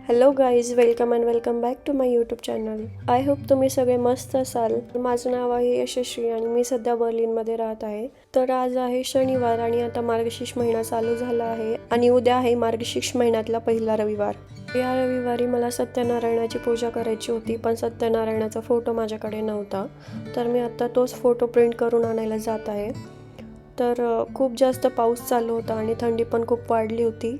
Hello guys, welcome and welcome back to my YouTube channel. I hope तुम्ही सगळे मस्त असाल. माझं नाव आहे यशस्वी आणि मी सध्या बर्लिनमध्ये राहत आहे. तर आज आहे शनिवार आणि आता मार्गशीर्ष महिना चालू झाला आहे आणि उद्या आहे मार्गशीर्ष महिन्यातला पहिला रविवार. या रविवारी मला सत्यनारायणाची पूजा करायची होती, पण सत्यनारायणाचा फोटो माझ्याकडे नव्हता. तर मी आता तोच फोटो प्रिंट करून आणायला जात आहे. तर खूप जास्त पाऊस चालू होता आणि थंडी पण खूप वाढली होती.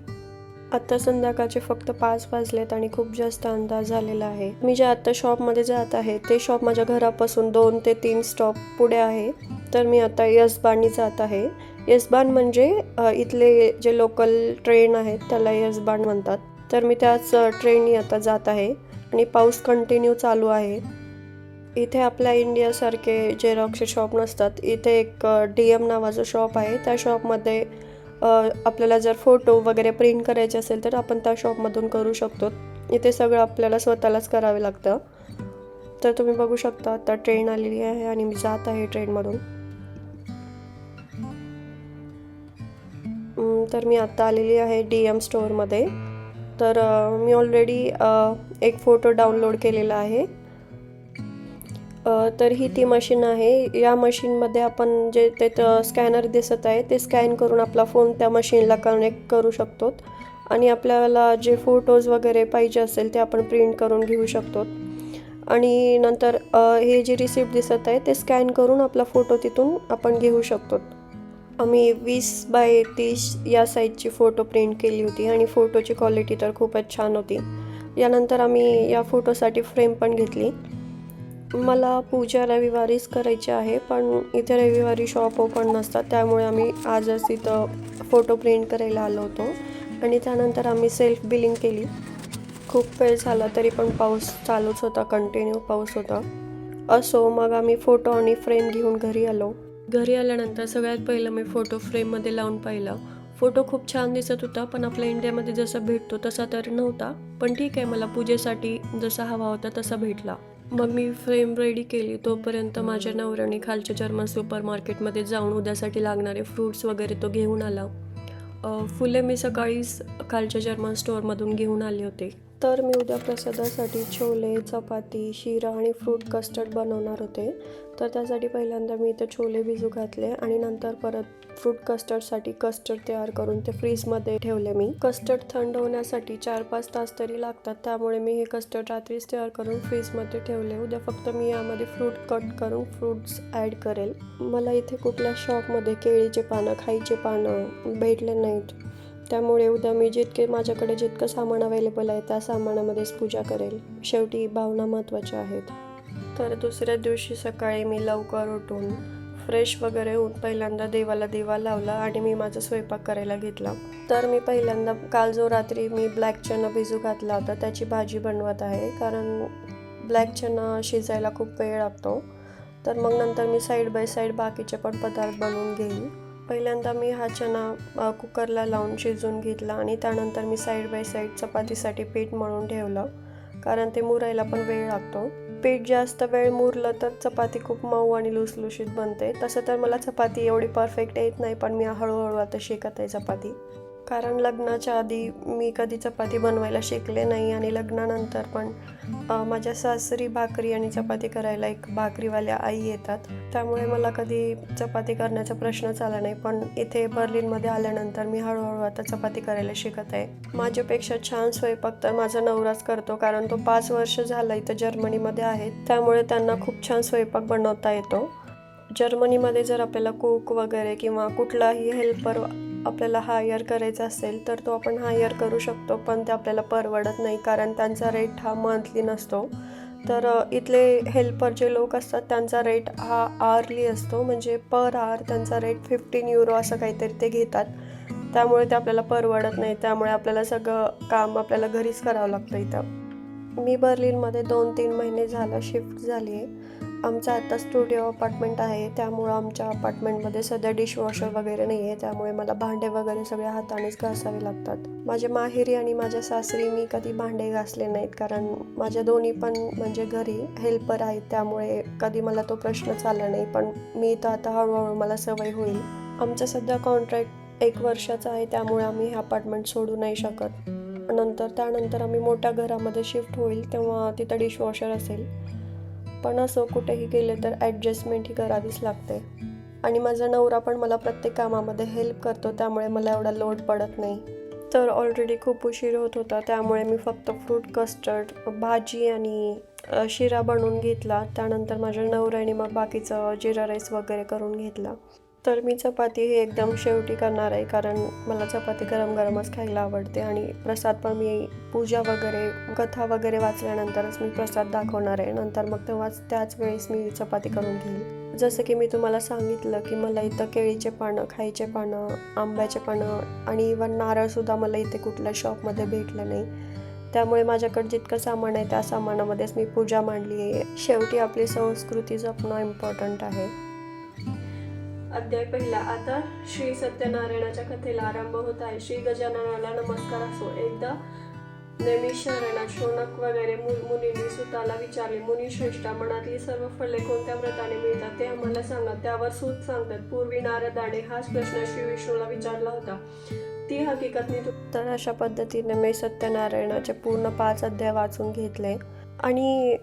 आत्ता संध्याकाळचे फक्त 5 वाजलेत आणि खूप जास्त अंदाज झालेला आहे. मी जे आत्ता शॉपमध्ये जात आहे ते शॉप माझ्या घरापासून 2 ते 3 स्टॉप पुढे आहे. तर मी आता यशबानी जात आहे. यशबान म्हणजे इथले जे लोकल ट्रेन आहेत त्याला यशबान म्हणतात. तर मी त्याच ट्रेननी आता जात आहे आणि पाऊस कंटिन्यू चालू आहे. इथे आपल्या इंडियासारखे झेरॉक्सचे शॉप नसतात. इथे एक DM नावाचं शॉप आहे. त्या शॉपमध्ये आपल्याला जर फोटो वगैरे प्रिंट करायचे असेल तर आपण त्या शॉपमधून करू शकतो. इथे सगळं आपल्याला स्वतःलाच करावे लागतं. तर तुम्ही बघू शकता आता ट्रेन आलेली आहे आणि मी जात आहे ट्रेनमधून. तर मी आत्ता आलेली आहे DM स्टोअरमध्ये. तर मी ऑलरेडी एक फोटो डाउनलोड केलेला आहे. तर ही ती मशीन आहे. या मशीनमध्ये आपण जे ते स्कॅनर दिसत आहे ते स्कॅन करून आपला फोन त्या मशीनला कनेक्ट करू शकतो आणि आपल्याला जे फोटोज वगैरे पाहिजे असेल ते आपण प्रिंट करून घेऊ शकतो. आणि नंतर हे जे रिसिप्ट दिसत आहे ते स्कॅन करून आपला फोटो तिथून आपण घेऊ शकतो. आम्ही 20x30 या साईजची फोटो प्रिंट केली होती आणि फोटोची क्वालिटी तर खूपच छान होती. यानंतर आम्ही या फोटोसाठी फ्रेम पण घेतली. मला पूजा रविवारीच करायची आहे, पण इथे रविवारी शॉप ओपन नसतात, त्यामुळे आम्ही आजच इथं फोटो प्रिंट करायला आलो होतो आणि त्यानंतर आम्ही सेल्फ बिलिंग केली. खूप वेळ झाला तरी पण पाऊस चालूच होता, कंटिन्यू पाऊस होता. असो, मग आम्ही फोटो आणि फ्रेम घेऊन घरी आलो. घरी आल्यानंतर सगळ्यात पहिलं मी फोटो फ्रेममध्ये लावून पाहिलं. फोटो खूप छान दिसत होता, पण आपल्या इंडियामध्ये जसा भेटतो तसा तर नव्हता. पण ठीक आहे, मला पूजेसाठी जसा हवा होता तसा भेटला. मग मी फ्रेम रेडी केली. तोपर्यंत माझ्या नवऱ्याने खालच्या जर्मन सुपर मार्केटमध्ये जाऊन उद्यासाठी लागणारे फ्रूट्स वगैरे तो घेऊन आला. फुले मी सकाळीच खालच्या जर्मन स्टोअरमधून घेऊन आले होते. तर मी उद्या प्रसादासाठी छोले, चपाती, शिरा आणि फ्रूट कस्टर्ड बनवणार होते. तर त्यासाठी पहिल्यांदा मी इथे छोले भिजू घातले आणि नंतर परत फ्रूट कस्टर्डसाठी कस्टर्ड तयार करून ते फ्रीजमध्ये ठेवले. मी कस्टर्ड थंड होण्यासाठी 4-5 तास तरी लागतात, त्यामुळे मी हे कस्टर्ड रात्रीच तयार करून फ्रीजमध्ये ठेवले. उद्या फक्त मी यामध्ये फ्रूट कट करून फ्रूट्स ॲड करेल. मला इथे कुठल्या शॉपमध्ये केळीचे पानं, खाईचे पानं भेटले नाहीत, त्यामुळे उद्या मी माझ्याकडे जितकं सामान अवेलेबल आहे त्या सामानामध्येच पूजा करेल. शेवटी भावना महत्त्वाच्या आहेत. तर दुसऱ्या दिवशी सकाळी मी लवकर उठून फ्रेश वगैरे होऊन पहिल्यांदा देवाला दिवा लावला आणि मी माझा स्वयंपाक करायला घेतला. तर मी पहिल्यांदा काल जो रात्री मी ब्लॅक चना भिजू घातला होता त्याची भाजी बनवत आहे, कारण ब्लॅक चना शिजायला खूप वेळ लागतो. तर मग नंतर मी साईड बाय साईड बाकीचे पण पदार्थ बनवून घेईन. पहिल्यांदा मी हा चना कुकरला लावून शिजवून घेतला आणि त्यानंतर मी साईड बाय साईड चपातीसाठी पीठ मळून ठेवलं, कारण ते मुरायला पण वेळ लागतो. पीठ जास्त वेळ मुरलं तर चपाती खूप मऊ आणि लुसलुशीत बनते. तसं तर मला चपाती एवढी परफेक्ट येत नाही, पण मी हळूहळू आता शिकत आहे चपाती, कारण लग्नाच्या आधी मी कधी चपाती बनवायला शिकले नाही आणि लग्नानंतर पण माझ्या सासरी भाकरी आणि चपाती करायला एक भाकरीवाल्या आई येतात, त्यामुळे मला कधी चपाती करण्याचा प्रश्नच आला नाही. पण इथे बर्लिनमध्ये आल्यानंतर मी हळूहळू आता चपाती करायला शिकत आहे. माझ्यापेक्षा छान स्वयंपाक तर माझा नवराच करतो, कारण तो 5 वर्ष झाला इथं जर्मनीमध्ये आहे, त्यामुळे त्यांना खूप छान स्वयंपाक बनवता येतो. जर्मनीमध्ये जर आपल्याला कुक वगैरे किंवा कुठलाही हेल्पर आपल्याला हायर करायचा असेल तर तो आपण हायर करू शकतो, पण ते आपल्याला परवडत नाही, कारण त्यांचा रेट हा मंथली नसतो. तर इथले हेल्पर जे लोक असतात त्यांचा रेट हा आवरली असतो, म्हणजे पर आवर त्यांचा रेट 15 युरो असं काहीतरी ते घेतात. त्यामुळे ते आपल्याला परवडत नाही, त्यामुळे आपल्याला सगळं काम आपल्याला घरीच करावं लागतं. इथं मी बर्लिनमध्ये 2-3 महिने झालं शिफ्ट झाली आहे. आमचं आता स्टुडिओ अपार्टमेंट आहे, त्यामुळं आमच्या अपार्टमेंटमध्ये सध्या डिशवॉशर वगैरे नाही आहे, त्यामुळे मला भांडे वगैरे सगळे हातानेच घासावे लागतात. माझ्या माहेरी आणि माझ्या सासरी मी कधी भांडे घासले नाहीत, कारण माझ्या दोन्ही पण म्हणजे घरी हेल्पर आहेत, त्यामुळे कधी मला तो प्रश्नच आला नाही. पण मी तर आता हळूहळू मला सवय होईल. आमचा सध्या कॉन्ट्रॅक्ट 1 वर्षाचा आहे, त्यामुळे आम्ही हे अपार्टमेंट सोडू नाही शकत. त्यानंतर आम्ही मोठ्या घरामध्ये शिफ्ट होईल तेव्हा तिथं डिशवॉशर असेल. पण असो, कुठेही गेले तर ॲडजस्टमेंट ही करावीच लागते. आणि माझा नवरा पण मला प्रत्येक कामामध्ये हेल्प करतो, त्यामुळे मला एवढा लोड पडत नाही. तर ऑलरेडी खूप उशीर होत होता, त्यामुळे मी फक्त फ्रूट कस्टर्ड, भाजी आणि शिरा बनवून घेतला. त्यानंतर माझ्या नवऱ्याने मग बाकीचं जिरा राईस वगैरे करून घेतला. तर मी चपाती ही एकदम शेवटी करणार आहे, कारण मला चपाती गरम गरमच खायला आवडते. आणि प्रसाद पण मी पूजा वगैरे, कथा वगैरे वाचल्यानंतरच मी प्रसाद दाखवणार आहे. नंतर मग त्याच वेळेस मी चपाती करून घेईल. जसं की मी तुम्हाला सांगितलं की मला इथं केळीचे पानं, खायचे पानं, आंब्याचे पानं आणि इवन नारळसुद्धा मला इथे कुठल्या शॉपमध्ये भेटलं नाही. त्यामुळे माझ्याकडे जितकं सामान आहे त्या सामानामध्येच मी पूजा मांडली आहे. शेवटी आपली संस्कृती जपणं इम्पॉर्टंट आहे. अध्याय पहिला. आता श्री सत्यनारायणाच्या कथेला आरंभ होत आहे. श्री गजाननाला नमस्कार असो. एकदा नेमिष शहरात शौनक वगैरे मुनींनी सुताला विचारले, मुनिश्रेष्ठा, मनातली सर्व फळे कोणत्या व्रताने मिळतात ते आम्हाला सांगा. त्यावर सूत सांगतात, पूर्वी नारदाने हाच प्रश्न श्री विष्णूला विचारला होता. ती हकीकत मी तर अशा पद्धतीने मी सत्यनारायणाचे पूर्ण 5 अध्याय वाचून घेतले. आणि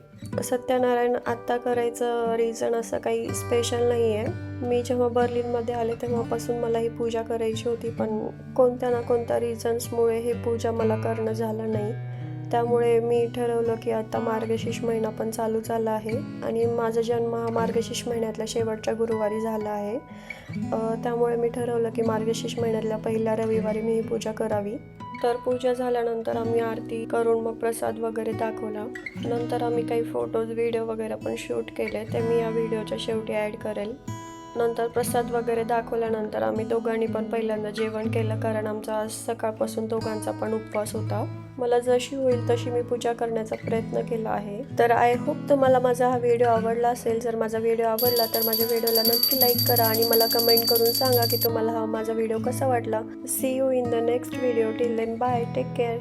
सत्यनारायण आत्ता करायचं रिझन असं काही स्पेशल नाही आहे. मी जेव्हा बर्लिनमध्ये आले तेव्हापासून मला ही पूजा करायची होती, पण कोणत्या ना कोणत्या रिझन्समुळे ही पूजा मला करणं झालं नाही. त्यामुळे मी ठरवलं की आता मार्गशीर्ष महिना पण चालू झाला आहे आणि माझा जन्म हा मार्गशीर्ष महिन्यातल्या शेवटच्या गुरुवारी झाला आहे. त्यामुळे मी ठरवलं की मार्गशीर्ष महिन्यातल्या पहिल्या रविवारी मी ही पूजा करावी. तर पूजा झाल्यानंतर आम्ही आरती करून मग प्रसाद वगैरे दाखवला. नंतर आम्ही काही फोटोज, व्हिडिओ वगैरे पण शूट केले, ते मी या व्हिडिओच्या शेवटी ॲड करेल. नंतर प्रसाद वगैरे दाखवल्यानंतर आम्ही दोघांनी पण पहिल्यांदा जेवण केलं, कारण आमचा आज सकाळपासून दोघांचा पण उपवास होता. मला जशी होईल तशी मी पूजा करण्याचा प्रयत्न केला आहे. तर आय होप तुम्हाला माझा हा व्हिडिओ आवडला असेल. जर माझा व्हिडिओ आवडला तर माझ्या व्हिडिओला नक्की लाईक करा आणि मला कमेंट करून सांगा की तुम्हाला हा माझा व्हिडिओ कसा वाटला. See you in the next video. Till then bye, take care.